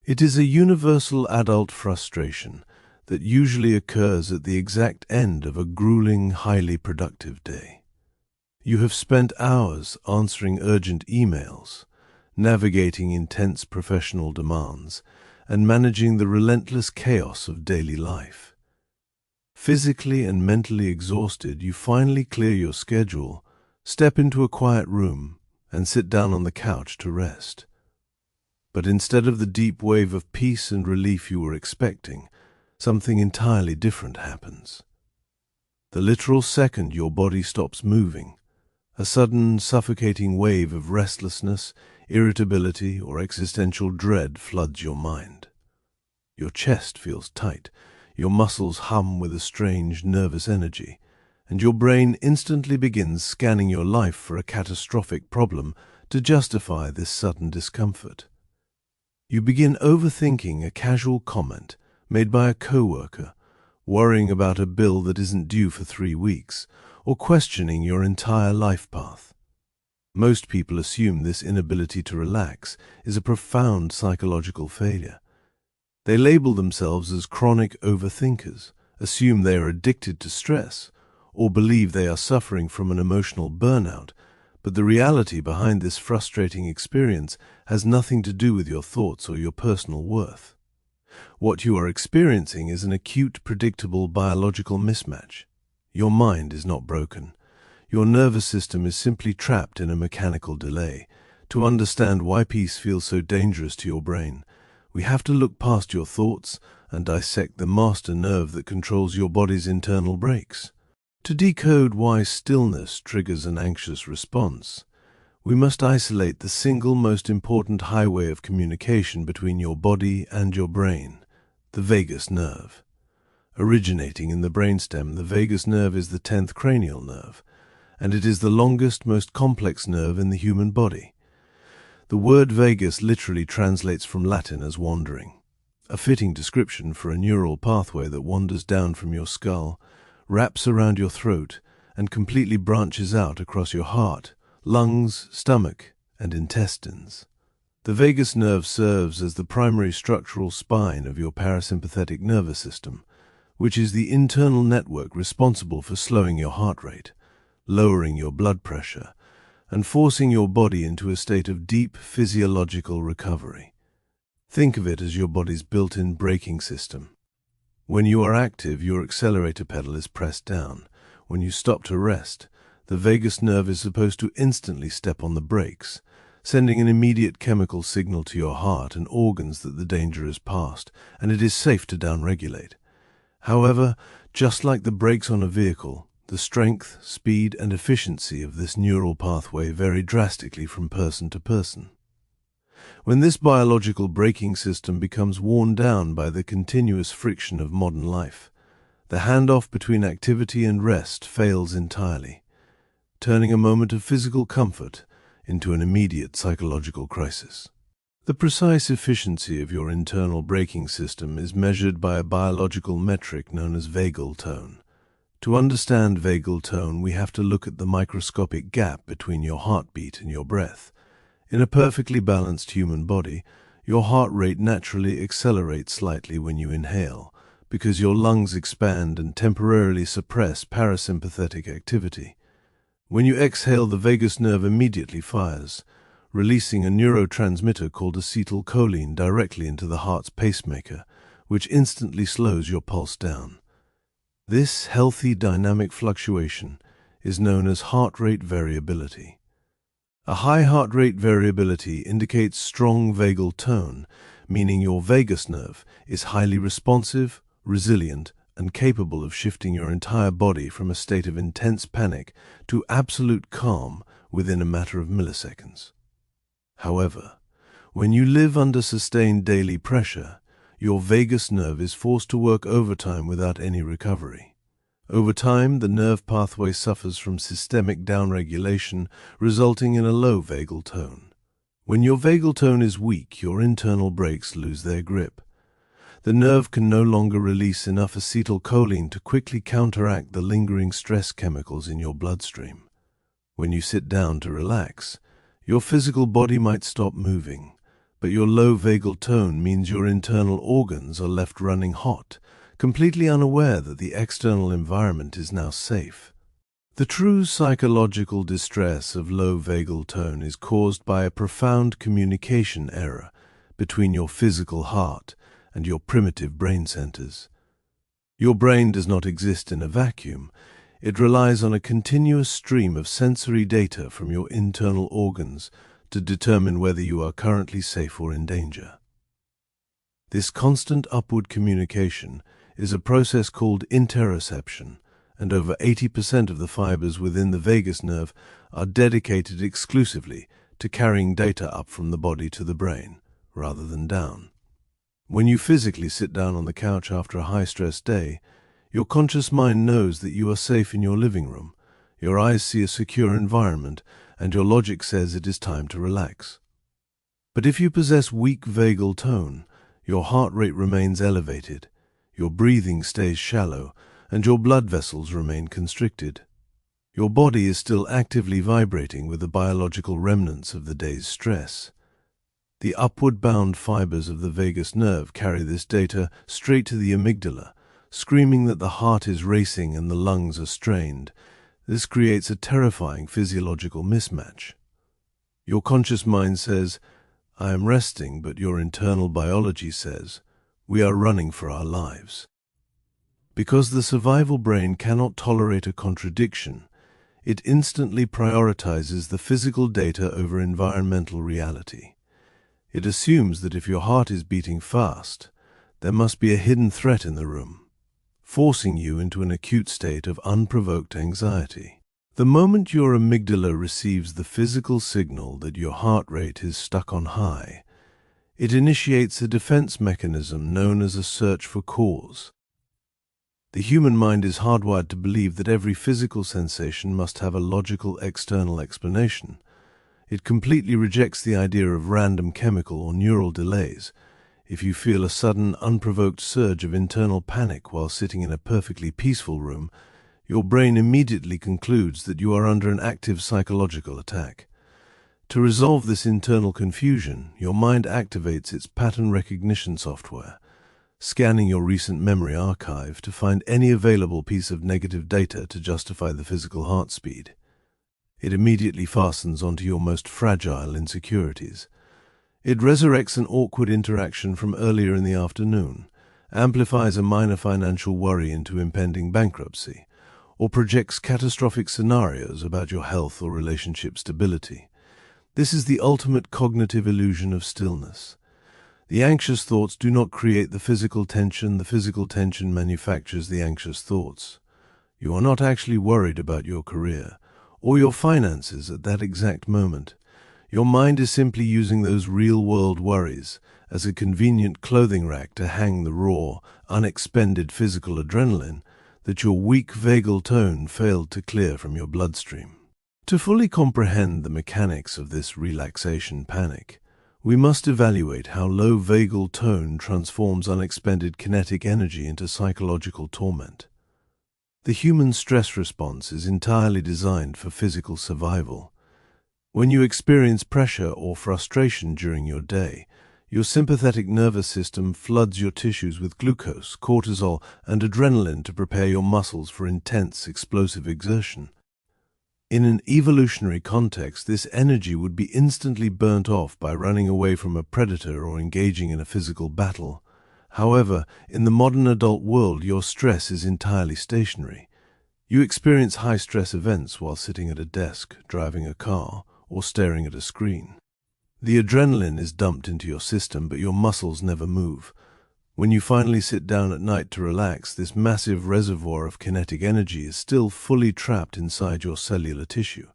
It is a universal adult frustration that usually occurs at the exact end of a grueling, highly productive day. You have spent hours answering urgent emails, navigating intense professional demands, and managing the relentless chaos of daily life. Physically and mentally exhausted, you finally clear your schedule, step into a quiet room, and sit down on the couch to rest. But instead of the deep wave of peace and relief you were expecting, something entirely different happens. The literal second your body stops moving, a sudden suffocating wave of restlessness, irritability, or existential dread floods your mind. Your chest feels tight, your muscles hum with a strange, nervous energy, and your brain instantly begins scanning your life for a catastrophic problem to justify this sudden discomfort. You begin overthinking a casual comment made by a coworker, worrying about a bill that isn't due for 3 weeks, or questioning your entire life path. Most people assume this inability to relax is a profound psychological failure. They label themselves as chronic overthinkers, assume they are addicted to stress, or believe they are suffering from an emotional burnout, but the reality behind this frustrating experience has nothing to do with your thoughts or your personal worth. What you are experiencing is an acute, predictable biological mismatch. Your mind is not broken. Your nervous system is simply trapped in a mechanical delay. To understand why peace feels so dangerous to your brain, we have to look past your thoughts and dissect the master nerve that controls your body's internal brakes. To decode why stillness triggers an anxious response, we must isolate the single most important highway of communication between your body and your brain, the vagus nerve. Originating in the brainstem, the vagus nerve is the 10th cranial nerve, and it is the longest, most complex nerve in the human body. The word vagus literally translates from Latin as wandering, a fitting description for a neural pathway that wanders down from your skull, wraps around your throat, and completely branches out across your heart, lungs, stomach, and intestines. The vagus nerve serves as the primary structural spine of your parasympathetic nervous system, which is the internal network responsible for slowing your heart rate, lowering your blood pressure, and forcing your body into a state of deep physiological recovery. Think of it as your body's built-in braking system. When you are active, your accelerator pedal is pressed down. When you stop to rest, the vagus nerve is supposed to instantly step on the brakes, sending an immediate chemical signal to your heart and organs that the danger is past, and it is safe to downregulate. However, just like the brakes on a vehicle, the strength, speed, and efficiency of this neural pathway vary drastically from person to person. When this biological braking system becomes worn down by the continuous friction of modern life, the handoff between activity and rest fails entirely, turning a moment of physical comfort into an immediate psychological crisis. The precise efficiency of your internal braking system is measured by a biological metric known as vagal tone. To understand vagal tone, we have to look at the microscopic gap between your heartbeat and your breath. In a perfectly balanced human body, your heart rate naturally accelerates slightly when you inhale, because your lungs expand and temporarily suppress parasympathetic activity. When you exhale, the vagus nerve immediately fires, releasing a neurotransmitter called acetylcholine directly into the heart's pacemaker, which instantly slows your pulse down. This healthy dynamic fluctuation is known as heart rate variability. A high heart rate variability indicates strong vagal tone, meaning your vagus nerve is highly responsive, resilient, and capable of shifting your entire body from a state of intense panic to absolute calm within a matter of milliseconds. However, when you live under sustained daily pressure, your vagus nerve is forced to work overtime without any recovery. Over time, the nerve pathway suffers from systemic downregulation, resulting in a low vagal tone. When your vagal tone is weak, your internal brakes lose their grip. The nerve can no longer release enough acetylcholine to quickly counteract the lingering stress chemicals in your bloodstream. When you sit down to relax, your physical body might stop moving, But your low vagal tone means your internal organs are left running hot, completely unaware that the external environment is now safe. The true psychological distress of low vagal tone is caused by a profound communication error between your physical heart and your primitive brain centers. Your brain does not exist in a vacuum. It relies on a continuous stream of sensory data from your internal organs to determine whether you are currently safe or in danger. This constant upward communication is a process called interoception, and over 80% of the fibers within the vagus nerve are dedicated exclusively to carrying data up from the body to the brain, rather than down. When you physically sit down on the couch after a high-stress day, your conscious mind knows that you are safe in your living room, your eyes see a secure environment, and your logic says it is time to relax. But if you possess weak vagal tone, your heart rate remains elevated, your breathing stays shallow, and your blood vessels remain constricted. Your body is still actively vibrating with the biological remnants of the day's stress. The upward-bound fibers of the vagus nerve carry this data straight to the amygdala, screaming that the heart is racing and the lungs are strained. This creates a terrifying physiological mismatch. Your conscious mind says, "I am resting," but your internal biology says, "We are running for our lives." Because the survival brain cannot tolerate a contradiction, it instantly prioritizes the physical data over environmental reality. It assumes that if your heart is beating fast, there must be a hidden threat in the room, forcing you into an acute state of unprovoked anxiety. The moment your amygdala receives the physical signal that your heart rate is stuck on high, it initiates a defense mechanism known as a search for cause. The human mind is hardwired to believe that every physical sensation must have a logical external explanation. It completely rejects the idea of random chemical or neural delays. If you feel a sudden, unprovoked surge of internal panic while sitting in a perfectly peaceful room, your brain immediately concludes that you are under an active psychological attack. To resolve this internal confusion, your mind activates its pattern recognition software, scanning your recent memory archive to find any available piece of negative data to justify the physical heart speed. It immediately fastens onto your most fragile insecurities. It resurrects an awkward interaction from earlier in the afternoon, amplifies a minor financial worry into impending bankruptcy, or projects catastrophic scenarios about your health or relationship stability. This is the ultimate cognitive illusion of stillness. The anxious thoughts do not create the physical tension manufactures the anxious thoughts. You are not actually worried about your career or your finances at that exact moment. Your mind is simply using those real-world worries as a convenient clothing rack to hang the raw, unexpended physical adrenaline that your weak vagal tone failed to clear from your bloodstream. To fully comprehend the mechanics of this relaxation panic, we must evaluate how low vagal tone transforms unexpended kinetic energy into psychological torment. The human stress response is entirely designed for physical survival. When you experience pressure or frustration during your day, your sympathetic nervous system floods your tissues with glucose, cortisol, and adrenaline to prepare your muscles for intense, explosive exertion. In an evolutionary context, this energy would be instantly burnt off by running away from a predator or engaging in a physical battle. However, in the modern adult world, your stress is entirely stationary. You experience high-stress events while sitting at a desk, driving a car, or staring at a screen. The adrenaline is dumped into your system, but your muscles never move. When you finally sit down at night to relax, this massive reservoir of kinetic energy is still fully trapped inside your cellular tissue.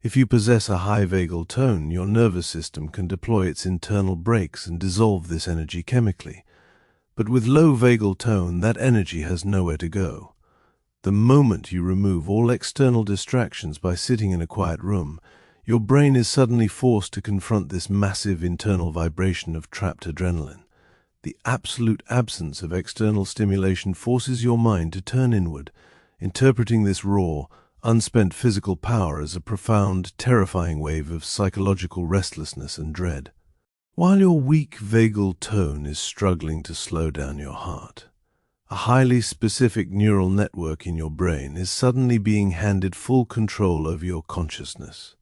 If you possess a high vagal tone, your nervous system can deploy its internal brakes and dissolve this energy chemically. But with low vagal tone, that energy has nowhere to go. The moment you remove all external distractions by sitting in a quiet room, your brain is suddenly forced to confront this massive internal vibration of trapped adrenaline. The absolute absence of external stimulation forces your mind to turn inward, interpreting this raw, unspent physical power as a profound, terrifying wave of psychological restlessness and dread. While your weak vagal tone is struggling to slow down your heart, a highly specific neural network in your brain is suddenly being handed full control over your consciousness.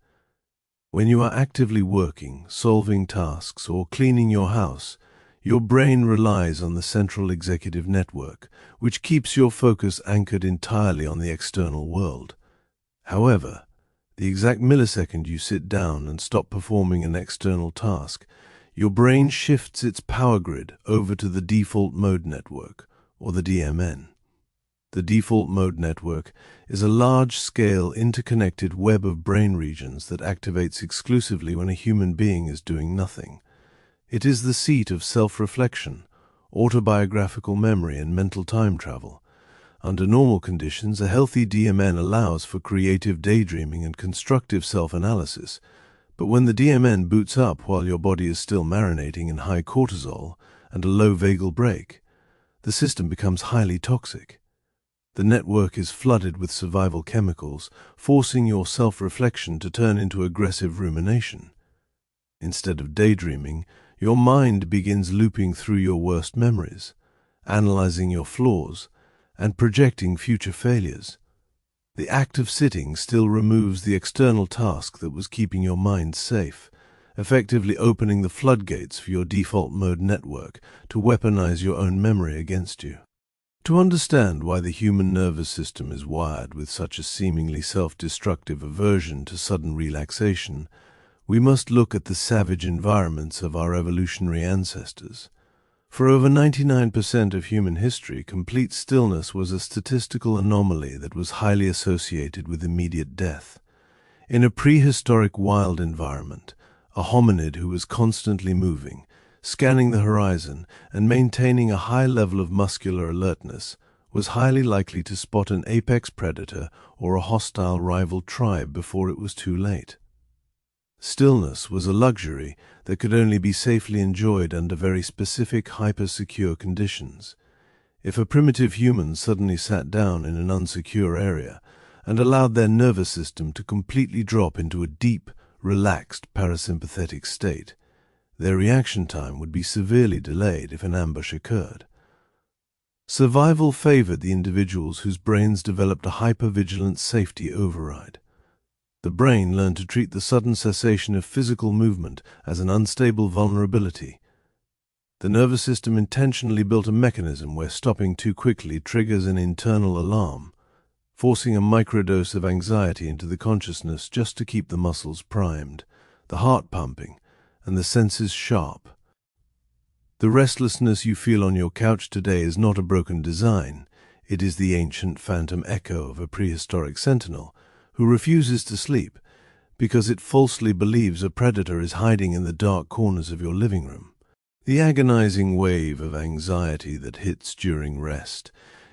When you are actively working, solving tasks, or cleaning your house, your brain relies on the central executive network, which keeps your focus anchored entirely on the external world. However, the exact millisecond you sit down and stop performing an external task, your brain shifts its power grid over to the default mode network, or the DMN. The default mode network is a large-scale interconnected web of brain regions that activates exclusively when a human being is doing nothing. It is the seat of self-reflection, autobiographical memory, and mental time travel. Under normal conditions, a healthy DMN allows for creative daydreaming and constructive self-analysis, but when the DMN boots up while your body is still marinating in high cortisol and a low vagal brake, the system becomes highly toxic. The network is flooded with survival chemicals, forcing your self-reflection to turn into aggressive rumination. Instead of daydreaming, your mind begins looping through your worst memories, analyzing your flaws, and projecting future failures. The act of sitting still removes the external task that was keeping your mind safe, effectively opening the floodgates for your default mode network to weaponize your own memory against you. To understand why the human nervous system is wired with such a seemingly self-destructive aversion to sudden relaxation, we must look at the savage environments of our evolutionary ancestors. For over 99% of human history, complete stillness was a statistical anomaly that was highly associated with immediate death. In a prehistoric wild environment, a hominid who was constantly moving, scanning the horizon, and maintaining a high level of muscular alertness was highly likely to spot an apex predator or a hostile rival tribe before it was too late. Stillness was a luxury that could only be safely enjoyed under very specific hyper-secure conditions. If a primitive human suddenly sat down in an unsecure area and allowed their nervous system to completely drop into a deep, relaxed parasympathetic state, their reaction time would be severely delayed if an ambush occurred. Survival favored the individuals whose brains developed a hypervigilant safety override. The brain learned to treat the sudden cessation of physical movement as an unstable vulnerability. The nervous system intentionally built a mechanism where stopping too quickly triggers an internal alarm, forcing a microdose of anxiety into the consciousness just to keep the muscles primed, the heart pumping, and the senses sharp. The restlessness you feel on your couch today is not a broken design. It is the ancient phantom echo of a prehistoric sentinel who refuses to sleep because it falsely believes a predator is hiding in the dark corners of your living room. The agonizing wave of anxiety that hits during rest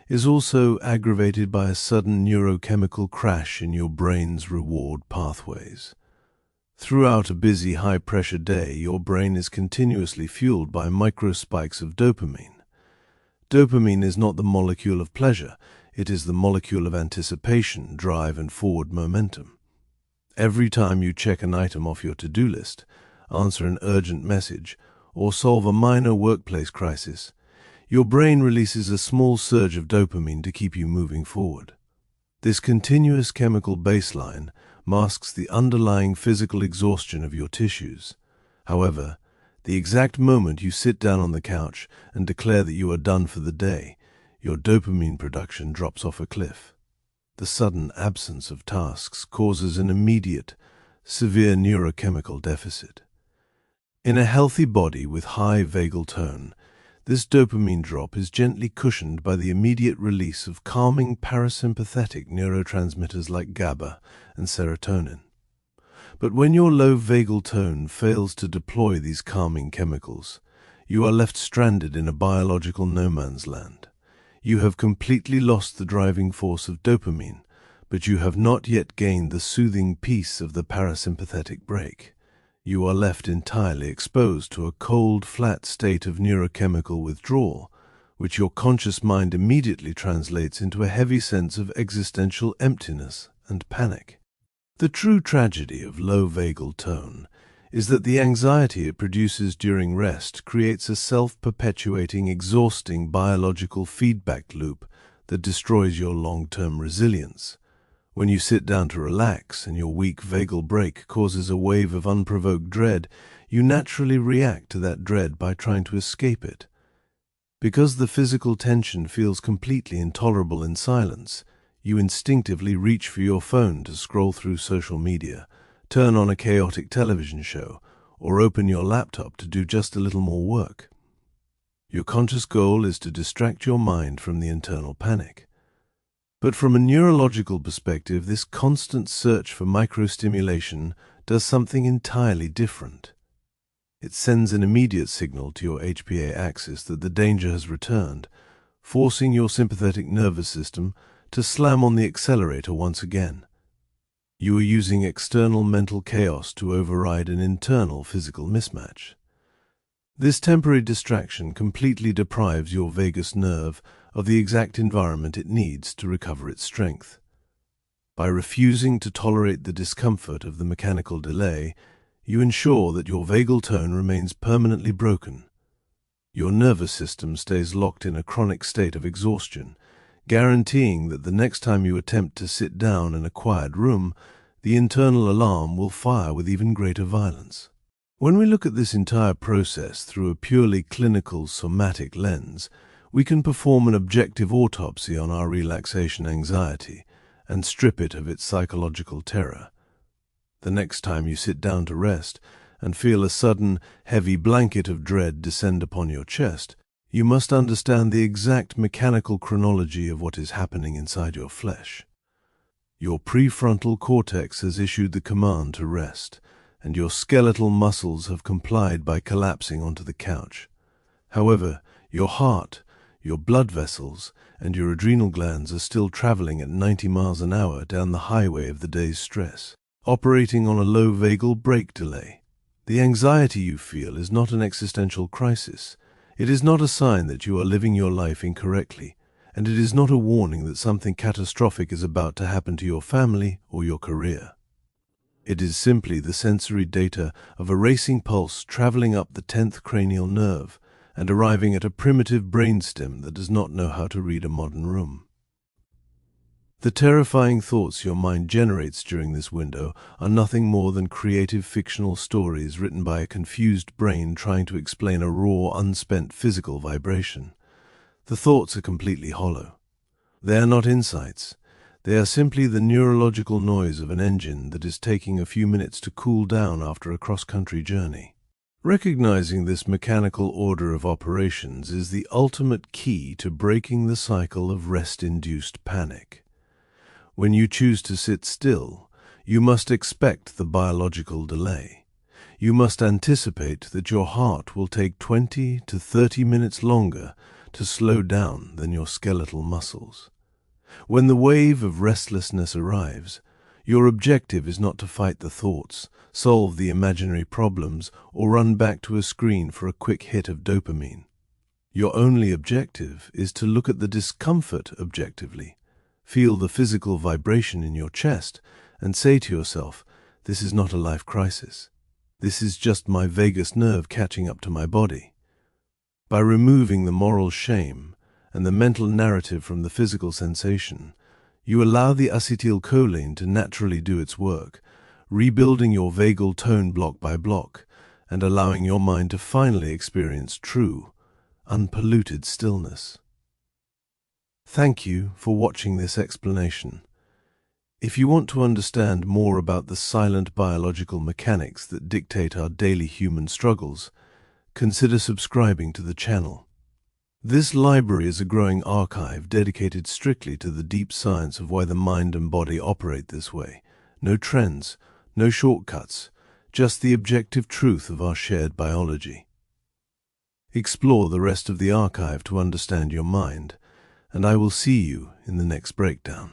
is also aggravated by a sudden neurochemical crash in your brain's reward pathways. Throughout a busy, high-pressure day, your brain is continuously fueled by microspikes of dopamine. Dopamine is not the molecule of pleasure. It is the molecule of anticipation, drive, and forward momentum. Every time you check an item off your to-do list, answer an urgent message, or solve a minor workplace crisis, your brain releases a small surge of dopamine to keep you moving forward. This continuous chemical baseline masks the underlying physical exhaustion of your tissues. However, the exact moment you sit down on the couch and declare that you are done for the day, your dopamine production drops off a cliff. The sudden absence of tasks causes an immediate, severe neurochemical deficit. In a healthy body with high vagal tone, this dopamine drop is gently cushioned by the immediate release of calming parasympathetic neurotransmitters like GABA and serotonin. But when your low vagal tone fails to deploy these calming chemicals, you are left stranded in a biological no man's land. You have completely lost the driving force of dopamine, but you have not yet gained the soothing peace of the parasympathetic brake. You are left entirely exposed to a cold, flat state of neurochemical withdrawal, which your conscious mind immediately translates into a heavy sense of existential emptiness and panic. The true tragedy of low vagal tone is that the anxiety it produces during rest creates a self-perpetuating, exhausting biological feedback loop that destroys your long-term resilience. When you sit down to relax and your weak vagal break causes a wave of unprovoked dread, you naturally react to that dread by trying to escape it. Because the physical tension feels completely intolerable in silence, you instinctively reach for your phone to scroll through social media, turn on a chaotic television show, or open your laptop to do just a little more work. Your conscious goal is to distract your mind from the internal panic. But from a neurological perspective, this constant search for microstimulation does something entirely different. It sends an immediate signal to your HPA axis that the danger has returned, forcing your sympathetic nervous system to slam on the accelerator once again. You are using external mental chaos to override an internal physical mismatch. This temporary distraction completely deprives your vagus nerve of the exact environment it needs to recover its strength. By refusing to tolerate the discomfort of the mechanical delay, you ensure that your vagal tone remains permanently broken. Your nervous system stays locked in a chronic state of exhaustion, guaranteeing that the next time you attempt to sit down in a quiet room, the internal alarm will fire with even greater violence. When we look at this entire process through a purely clinical somatic lens, we can perform an objective autopsy on our relaxation anxiety and strip it of its psychological terror. The next time you sit down to rest and feel a sudden, heavy blanket of dread descend upon your chest, you must understand the exact mechanical chronology of what is happening inside your flesh. Your prefrontal cortex has issued the command to rest, and your skeletal muscles have complied by collapsing onto the couch. However, your heart, your blood vessels, and your adrenal glands are still traveling at 90 miles an hour down the highway of the day's stress, operating on a low vagal brake delay. The anxiety you feel is not an existential crisis. It is not a sign that you are living your life incorrectly, and it is not a warning that something catastrophic is about to happen to your family or your career. It is simply the sensory data of a racing pulse traveling up the 10th cranial nerve and arriving at a primitive brainstem that does not know how to read a modern room. The terrifying thoughts your mind generates during this window are nothing more than creative fictional stories written by a confused brain trying to explain a raw, unspent physical vibration. The thoughts are completely hollow. They are not insights. They are simply the neurological noise of an engine that is taking a few minutes to cool down after a cross-country journey. Recognizing this mechanical order of operations is the ultimate key to breaking the cycle of rest-induced panic. When you choose to sit still, you must expect the biological delay. You must anticipate that your heart will take 20 to 30 minutes longer to slow down than your skeletal muscles. When the wave of restlessness arrives, your objective is not to fight the thoughts, solve the imaginary problems, or run back to a screen for a quick hit of dopamine. Your only objective is to look at the discomfort objectively, feel the physical vibration in your chest, and say to yourself, "This is not a life crisis. This is just my vagus nerve catching up to my body." By removing the moral shame and the mental narrative from the physical sensation, you allow the acetylcholine to naturally do its work, rebuilding your vagal tone block by block, and allowing your mind to finally experience true, unpolluted stillness. Thank you for watching this explanation. If you want to understand more about the silent biological mechanics that dictate our daily human struggles, consider subscribing to the channel. This library is a growing archive dedicated strictly to the deep science of why the mind and body operate this way. No trends, no shortcuts, just the objective truth of our shared biology. Explore the rest of the archive to understand your mind, and I will see you in the next breakdown.